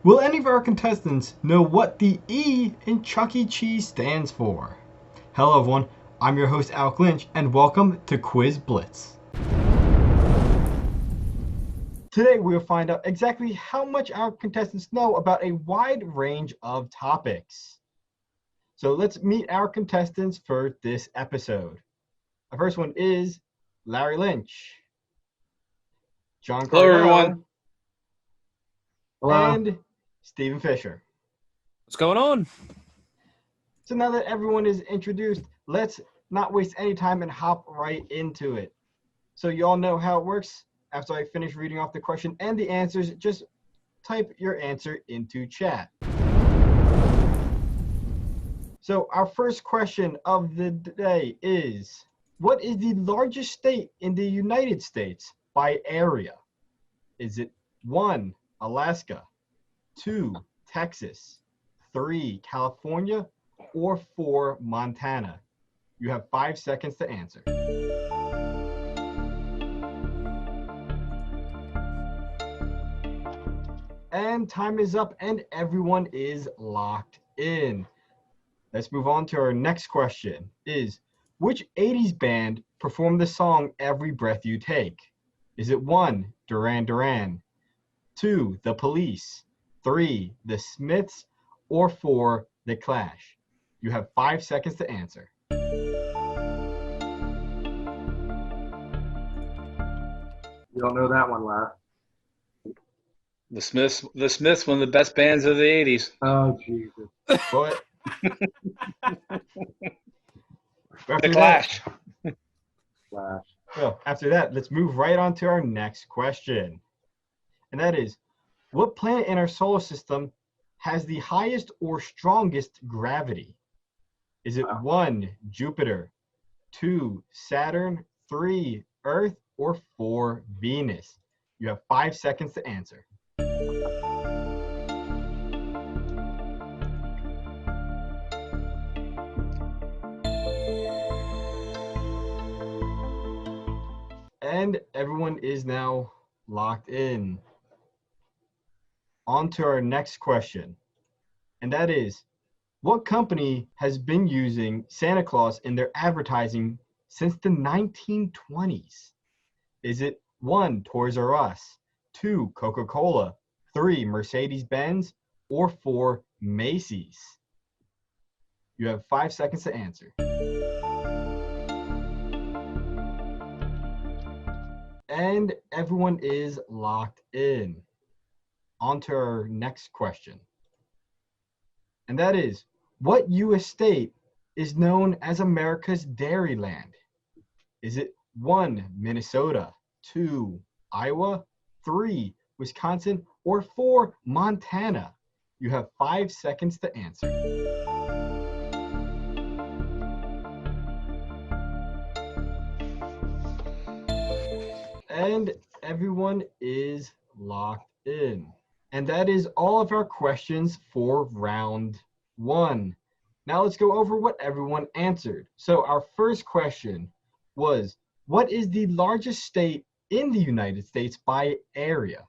Will any of our contestants know what the E in Chuck E. Cheese stands for? Hello everyone, I'm your host Larry Lynch, and welcome to Quiz Blitz. Today we will find out exactly how much our contestants know about a wide range of topics. So let's meet our contestants for this episode. Our first one is Larry Lynch, John Hello, Cardow, everyone. Hello. and Stephen Fisher. What's going on? So now that everyone is introduced, let's not waste any time and hop right into it. So you all know how it works. After I finish reading off the question and the answers, just type your answer into chat. So our first question of the day is, what is the largest state in the United States by area? Is it 1, Alaska, 2, Texas, 3, California, or 4, Montana? You have 5 seconds to answer. And time is up and everyone is locked in. Let's move on to our next question is, which 80s band performed the song Every Breath You Take? Is it 1, Duran Duran, 2, The Police, 3, The Smiths, or 4, The Clash? You have 5 seconds to answer. You don't know that one, Larry. The Smiths, one of the best bands of the '80s. Oh, Jesus. But The Clash. Flash. Well, after that, let's move right on to our next question. And that is, what planet in our solar system has the highest or strongest gravity? Is it 1, Jupiter, 2, Saturn, 3, Earth, or 4, Venus? You have 5 seconds to answer. And everyone is now locked in. On to our next question. And that is, what company has been using Santa Claus in their advertising since the 1920s? Is it 1, Toys R Us, 2, Coca-Cola, 3, Mercedes-Benz, or 4, Macy's? You have 5 seconds to answer. And everyone is locked in. On to our next question. And that is, what U.S. state is known as America's Dairyland? Is it 1, Minnesota, 2, Iowa, 3, Wisconsin, or 4, Montana? You have 5 seconds to answer. And everyone is locked in. And that is all of our questions for round 1. Now let's go over what everyone answered. So our first question was, what is the largest state in the United States by area?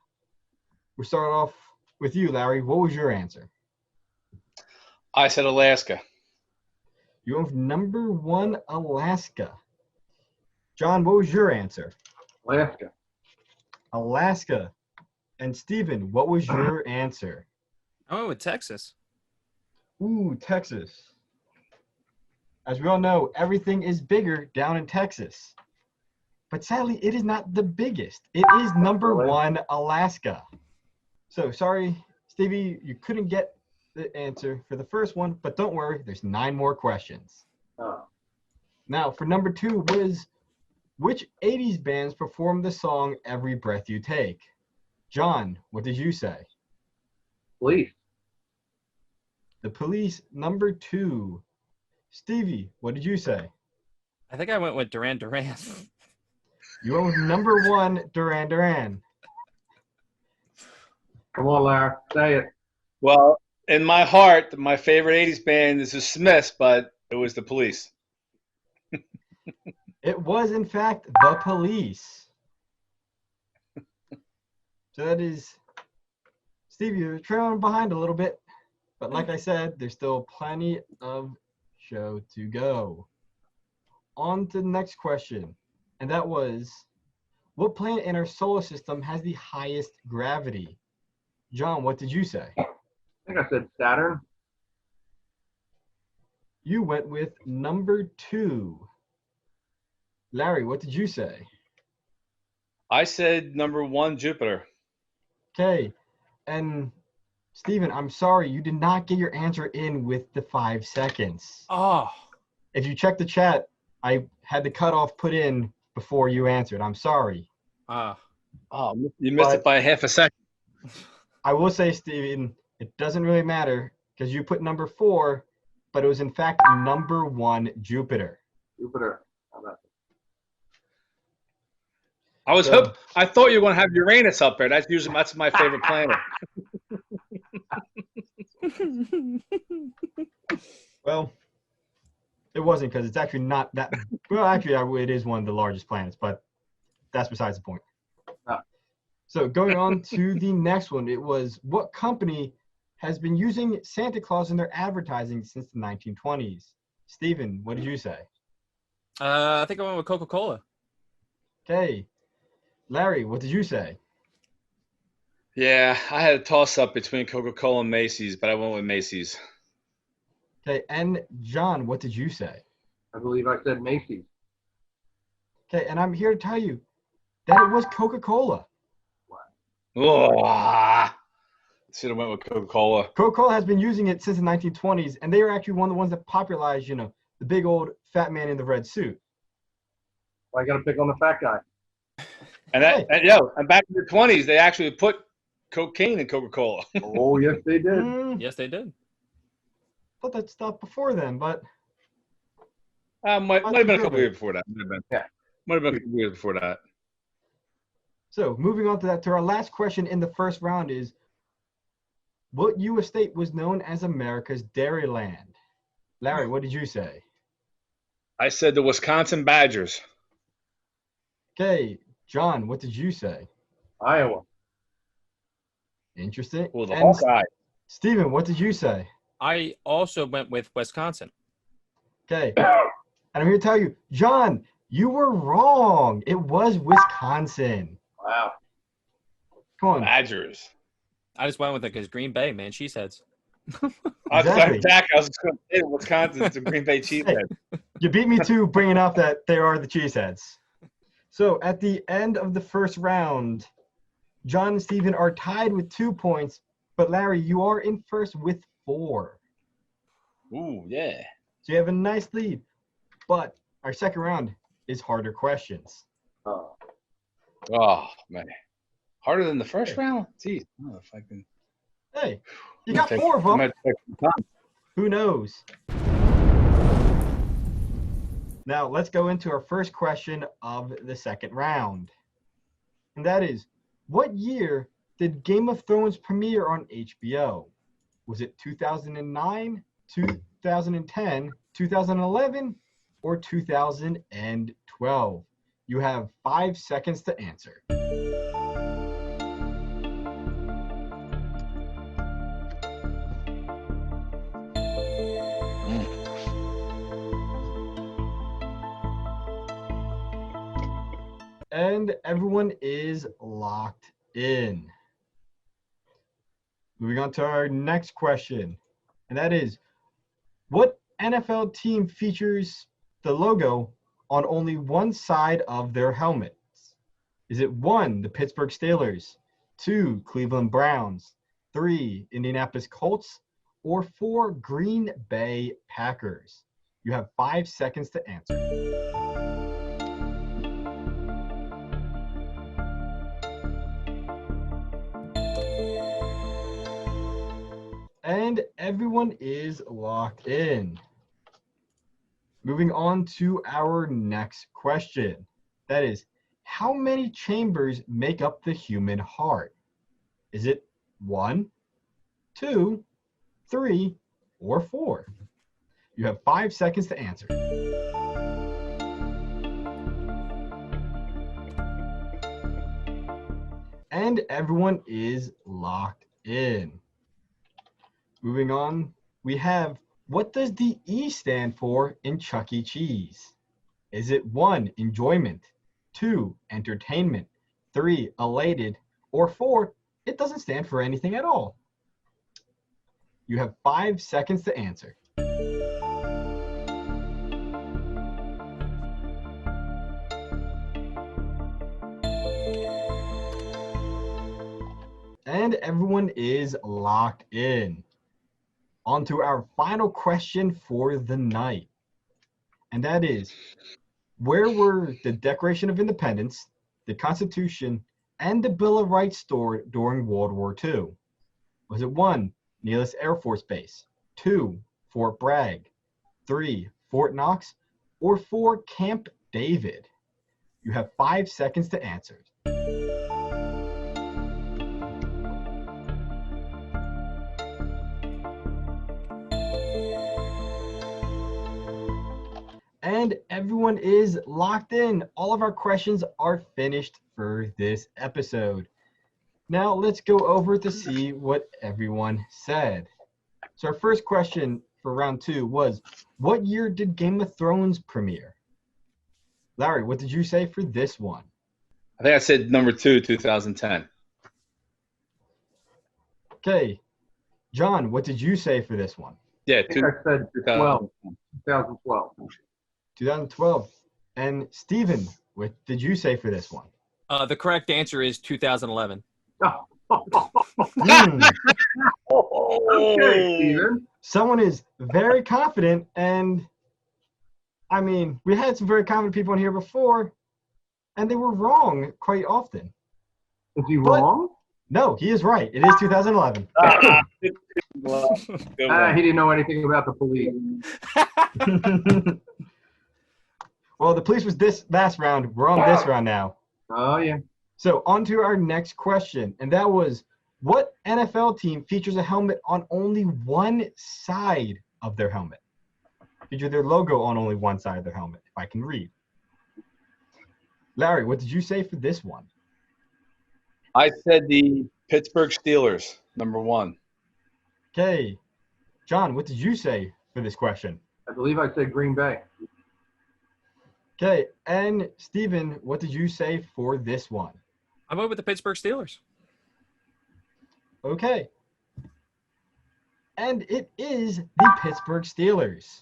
We'll start off with you, Larry. What was your answer? I said Alaska. You have number 1, Alaska. John, what was your answer? Alaska. Alaska. And Stephen, what was your answer? I went with Texas. Ooh, Texas. As we all know, everything is bigger down in Texas. But sadly, it is not the biggest. It is number 1, Alaska. So sorry, Stevie, you couldn't get the answer for the first one, but don't worry, there's 9 more questions. Oh. Now, for number 2 was, which 80s bands performed the song Every Breath You Take? John, what did you say? Police. The Police, number 2. Stevie, what did you say? I think I went with Duran Duran. You went with number 1, Duran Duran. Come on, Larry. Say it. Well, in my heart, my favorite '80s band is the Smiths, but it was the Police. It was, in fact, the Police. So that is Steve, you're trailing behind a little bit. But like I said, there's still plenty of show to go. On to the next question. And that was, what planet in our solar system has the highest gravity? John, what did you say? I think I said Saturn. You went with number 2. Larry, what did you say? I said number 1, Jupiter. Okay. And Steven, I'm sorry, you did not get your answer in with the 5 seconds. Oh, If you check the chat, I had the cutoff put in before you answered. I'm sorry. ah, Oh, you missed But- it by half a second. I will say, Steven, it doesn't really matter because you put number 4, but it was in fact number 1, Jupiter. Jupiter. How about I thought you were going to have Uranus up there. That's my favorite planet. Well, it wasn't because it's actually not that. Well, actually, it is one of the largest planets, but that's besides the point. Ah. So going on to the next one, it was, what company has been using Santa Claus in their advertising since the 1920s? Steven, what did you say? I think I went with Coca-Cola. Okay. Larry, what did you say? Yeah, I had a toss-up between Coca-Cola and Macy's, but I went with Macy's. Okay. And John, what did you say? I believe I said Macy's. Okay. And I'm here to tell you that it was Coca-Cola. Oh, should have went with Coca-Cola. Coca-Cola has been using it since the 1920s, and they are actually one of the ones that popularized, the big old fat man in the red suit. Well, I got to pick on the fat guy. And back in the 20s, they actually put cocaine in Coca-Cola. Oh, yes, they did. Yes, they did. Thought that stopped before then, but Might have been a couple years before that. Yeah. Might have been a couple years before that. so moving on to our last question in the first round is, what U.S. state was known as America's Dairyland? Larry, what did you say? I said the Wisconsin Badgers. Okay, John, what did you say? Iowa. Interesting. Well, the And Hawkeye. Steven, what did you say? I also went with Wisconsin. Okay, and I'm here to tell you, John, you were wrong. It was Wisconsin. Wow. Come on. Badgers. I just went with it because Green Bay, man, cheeseheads. Exactly. Zach, I was just going to say Wisconsin's the Green Bay Cheesehead. You beat me to bringing up that they are the cheeseheads. So at the end of the first round, John and Steven are tied with 2 points, but Larry, you are in first with 4. Ooh, yeah. So you have a nice lead. But our second round is harder questions. Oh. Oh, man. Harder than the first round? Geez. I don't know if I can. Hey, you got 4 of them. I'm gonna take some time. Who knows? Now, let's go into our first question of the second round. And that is, what year did Game of Thrones premiere on HBO? Was it 2009, 2010, 2011, or 2012? You have 5 seconds to answer. And everyone is locked in. Moving on to our next question, and that is, what NFL team features the logo on only one side of their helmets? Is it 1, the Pittsburgh Steelers, 2, Cleveland Browns, 3, Indianapolis Colts, or 4, Green Bay Packers? You have 5 seconds to answer. And everyone is locked in. Moving on to our next question. That is, how many chambers make up the human heart? Is it 1, 2, 3, or 4? You have 5 seconds to answer. And everyone is locked in. Moving on, we have, what does the E stand for in Chuck E. Cheese? Is it 1, enjoyment, 2, entertainment, 3, elated, or 4, it doesn't stand for anything at all? You have 5 seconds to answer. And everyone is locked in. On to our final question for the night. And that is, where were the Declaration of Independence, the Constitution, and the Bill of Rights stored during World War II? Was it 1, Needless Air Force Base, 2, Fort Bragg, 3, Fort Knox, or 4, Camp David? You have 5 seconds to answer. And everyone is locked in. All of our questions are finished for this episode. Now let's go over to see what everyone said. So our first question for round 2 was, what year did Game of Thrones premiere? Larry, what did you say for this one? I think I said number 2, 2010. Okay. John, what did you say for this one? Yeah, I think I said 2012. 2012. And Steven, what did you say for this one? The correct answer is 2011. Okay, Steven. Someone is very confident, and I mean, we had some very confident people in here before, and they were wrong quite often. Is he wrong? No, he is right. It is 2011. Good one. He didn't know anything about the police. Well, the police was this last round. We're on this round now. Oh, yeah. So on to our next question, and that was, what NFL team features a helmet on only one side of their helmet? Feature their logo on only one side of their helmet, if I can read. Larry, what did you say for this one? I said the Pittsburgh Steelers, number 1. Okay. John, what did you say for this question? I believe I said Green Bay. Okay. And Steven, what did you say for this one? I went with the Pittsburgh Steelers. Okay. And it is the Pittsburgh Steelers.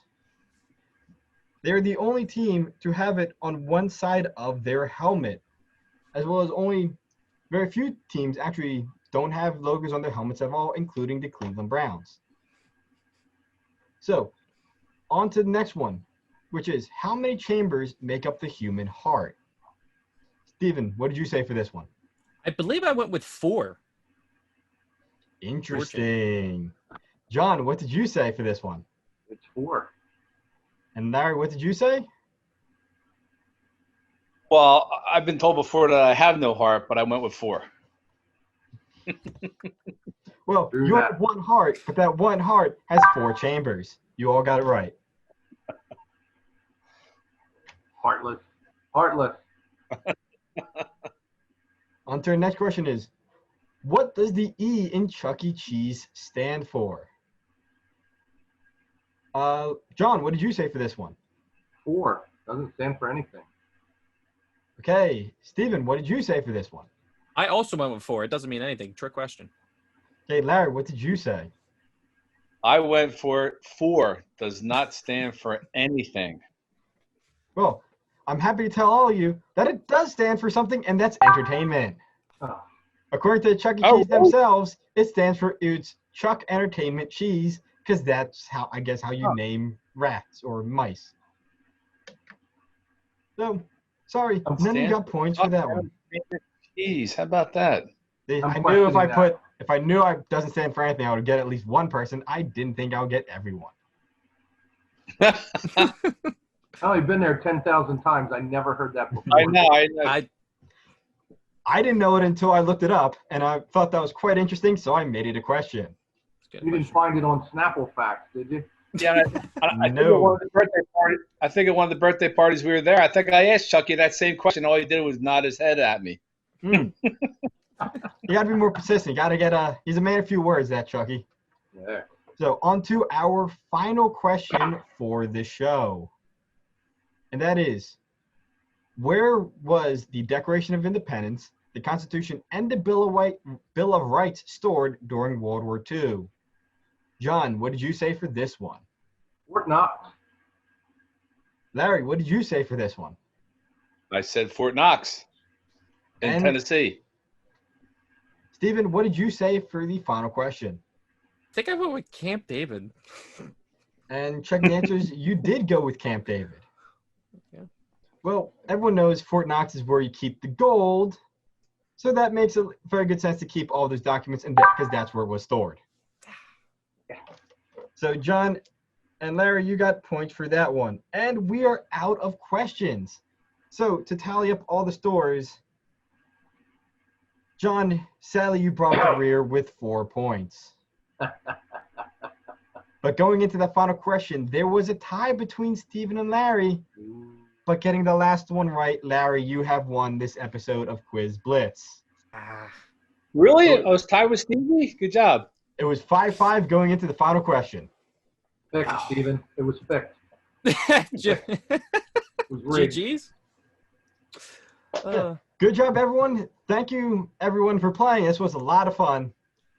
They're the only team to have it on one side of their helmet, as well as only very few teams actually don't have logos on their helmets at all, including the Cleveland Browns. So, on to the next one, which is, how many chambers make up the human heart? Steven, what did you say for this one? I believe I went with 4. Interesting. John, what did you say for this one? It's 4. And Larry, what did you say? Well, I've been told before that I have no heart, but I went with 4. Well, True you that. have one heart, but that one heart has 4 chambers. You all got it right. Heartless. Heartless. On to our next question is, what does the E in Chuck E. Cheese stand for? John, what did you say for this one? 4. Doesn't stand for anything. Okay. Steven, what did you say for this one? I also went with 4. It doesn't mean anything. Trick question. Okay, Larry, what did you say? I went for 4. Does not stand for anything. Well, I'm happy to tell all of you that it does stand for something, and that's entertainment. Oh. According to Chuck E. Oh. Cheese themselves, it stands for it's Chuck Entertainment Cheese, because that's how, I guess, how you name rats or mice. So, sorry, none of you got points for that one. Jeez, how about that? I knew if I knew it doesn't stand for anything, I would get at least one person. I didn't think I would get everyone. I've only been there 10,000 times. I never heard that before. I know. I didn't know it until I looked it up, and I thought that was quite interesting, so I made it a question. You didn't find it on Snapple Facts, did you? Yeah, I think at one of the birthday parties. I think at one of the birthday parties we were there. I think I asked Chucky that same question. All he did was nod his head at me. You got to be more persistent. You got to get he's a man of few words, that Chucky. Yeah. So on to our final question for the show. And that is, where was the Declaration of Independence, the Constitution, and the Bill of Rights stored during World War II? John, what did you say for this one? Fort Knox. Larry, what did you say for this one? I said Fort Knox in And- Tennessee. Stephen, what did you say for the final question? I think I went with Camp David. And checking the answers, you did go with Camp David. Yeah. Well, everyone knows Fort Knox is where you keep the gold. So that makes a very good sense to keep all those documents in there because that's where it was stored. So John and Larry, you got points for that one. And we are out of questions. So to tally up all the scores, John, sadly you brought the rear with 4 points. But going into the final question, there was a tie between Stephen and Larry. But getting the last one right, Larry, you have won this episode of Quiz Blitz. Really? I was tied with Stevie? Good job. It was 5-5 going into the final question. Fixed, Stephen. It was fixed. It was rigged. GG's. Good job, everyone. Thank you, everyone, for playing. This was a lot of fun.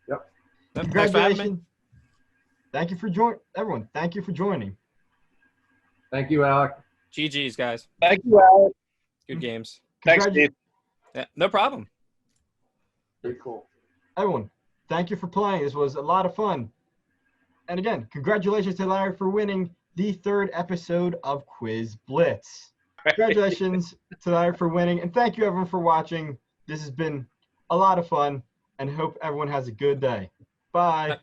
Yep. Thanks for having me. Congratulations. Thank you for joining, everyone. Thank you for joining. Thank you, Alec. GG's, guys. Thank you, Alex. Good games. Thanks, Congratu- Steve. Yeah, no problem. Very cool. Everyone, thank you for playing. This was a lot of fun. And again, congratulations to Larry for winning the 3rd episode of Quiz Blitz. Congratulations to Larry for winning. And thank you, everyone, for watching. This has been a lot of fun. And hope everyone has a good day. Bye.